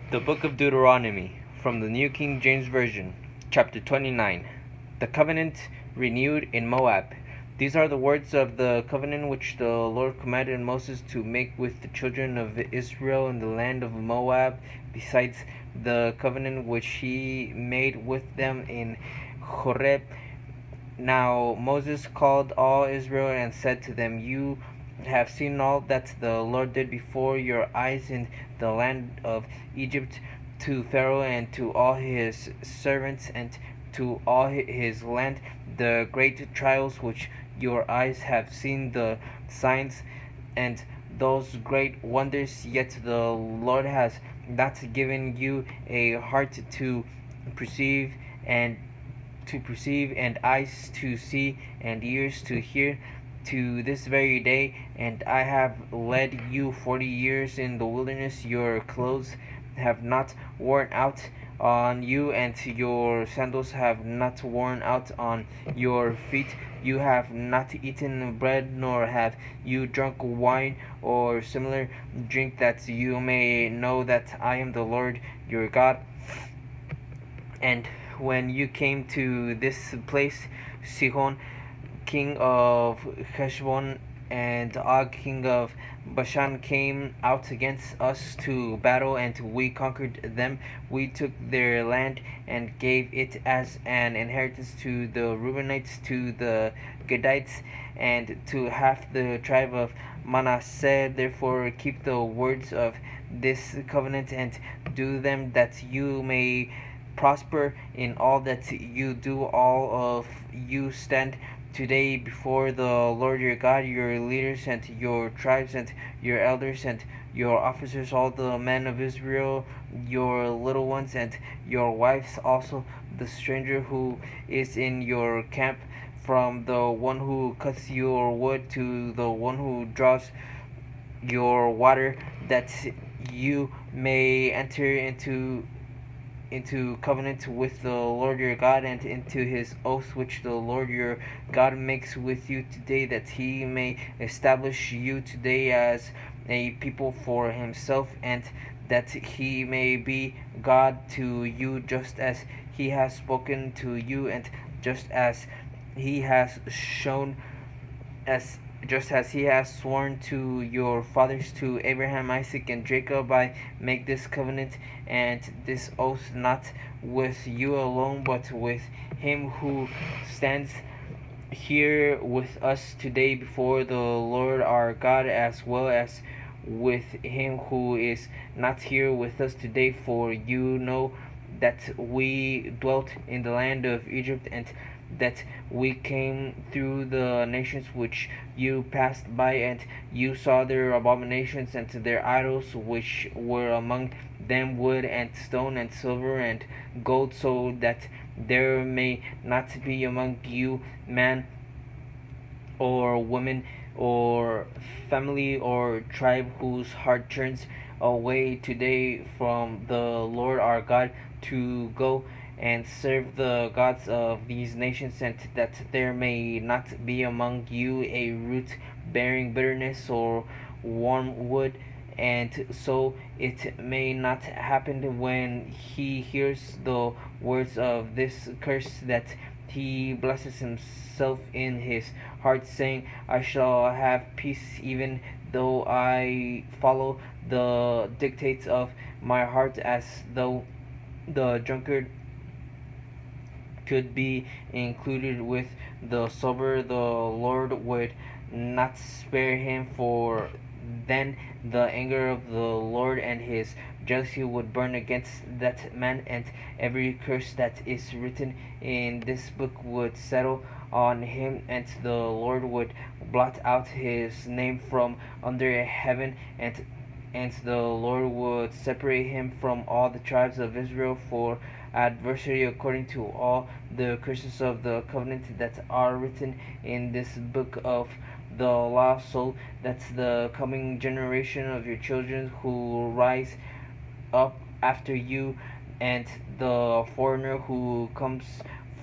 The Book of Deuteronomy, from the New King James Version, chapter 29. The covenant renewed in Moab. These are the words of the covenant which the Lord commanded Moses to make with the children of Israel in the land of Moab, besides the covenant which he made with them in Horeb. Now Moses called all Israel and said to them, You have seen all that the Lord did before your eyes in the land of Egypt, to Pharaoh and to all his servants and to all his land, the great trials which your eyes have seen, the signs and those great wonders. Yet the Lord has not given you a heart to perceive and eyes to see and ears to hear, to this very day. And I have led you 40 years in the wilderness. Your clothes have not worn out on you, and your sandals have not worn out on your feet. You have not eaten bread, nor have you drunk wine or similar drink, that you may know that I am the Lord your God. And when you came to this place, Sihon, king of Heshbon, and Og, king of Bashan, came out against us to battle, and we conquered them. We took their land and gave it as an inheritance to the Reubenites, to the Gadites, and to half the tribe of Manasseh. Therefore keep the words of this covenant and do them, that you may prosper in all that you do. All of you stand today before the Lord your God, your leaders and your tribes and your elders and your officers, all the men of Israel, your little ones and your wives, also the stranger who is in your camp, from the one who cuts your wood to the one who draws your water, that you may enter into covenant with the Lord your God, and into his oath which the Lord your God makes with you today, that he may establish you today as a people for himself, and that he may be God to you, just as he has spoken to you, and just as he has shown as just as he has sworn to your fathers, to Abraham, Isaac, and Jacob. I make this covenant and this oath, not with you alone, but with him who stands here with us today before the Lord our God, as well as with him who is not here with us today. For you know that we dwelt in the land of Egypt, and that we came through the nations which you passed by, and you saw their abominations and their idols, which were among them wood and stone and silver and gold, so that there may not be among you man or woman or family or tribe whose heart turns away today from the Lord our God, to go and serve the gods of these nations, and that there may not be among you a root bearing bitterness or wormwood. And so it may not happen, when he hears the words of this curse, that he blesses himself in his heart, saying, I shall have peace, even though I follow the dictates of my heart, as though the drunkard could be included with the sober. The Lord would not spare him, for then the anger of the Lord and his jealousy would burn against that man, and every curse that is written in this book would settle on him, and the Lord would blot out his name from under heaven, and the Lord would separate him from all the tribes of Israel for adversary, according to all the curses of the covenant that are written in this book of the law, so that the coming generation of your children who rise up after you, and the foreigner who comes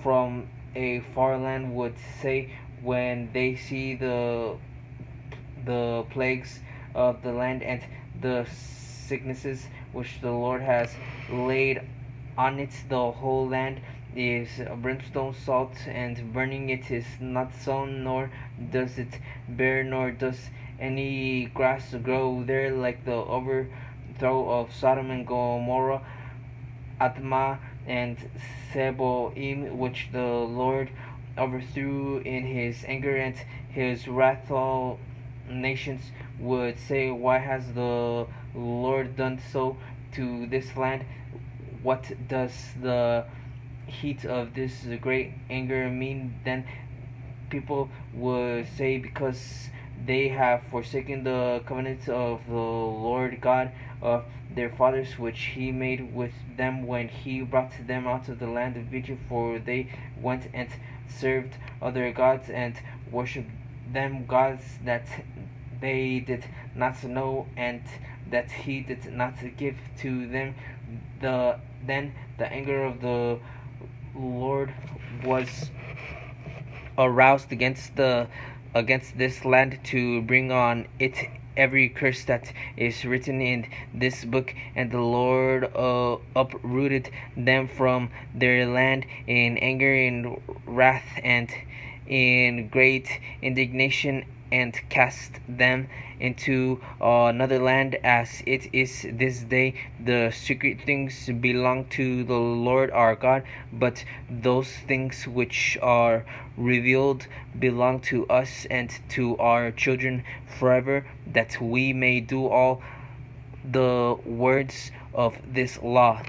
from a far land, would say, when they see the plagues of the land and the sicknesses which the Lord has laid on it. The whole land is brimstone, salt, and burning. It is not sown, nor does it bear, nor does any grass grow there, like the overthrow of Sodom and Gomorrah, Admah, and Seboim, which the Lord overthrew in his anger and his wrath. All nations would say, why has the Lord done so to this land? What does the heat of this great anger mean? Then people would say, because they have forsaken the covenant of the Lord God of their fathers, which he made with them when he brought them out of the land of Egypt. For they went and served other gods and worshipped them, gods that they did not know and that he did not give to them. Then the anger of the Lord was aroused against this land, to bring on it every curse that is written in this book. And the Lord uprooted them from their land in anger, in wrath, and in great indignation, and cast them into another land, as it is this day. The secret things belong to the Lord our God, but those things which are revealed belong to us and to our children forever, that we may do all the words of this law.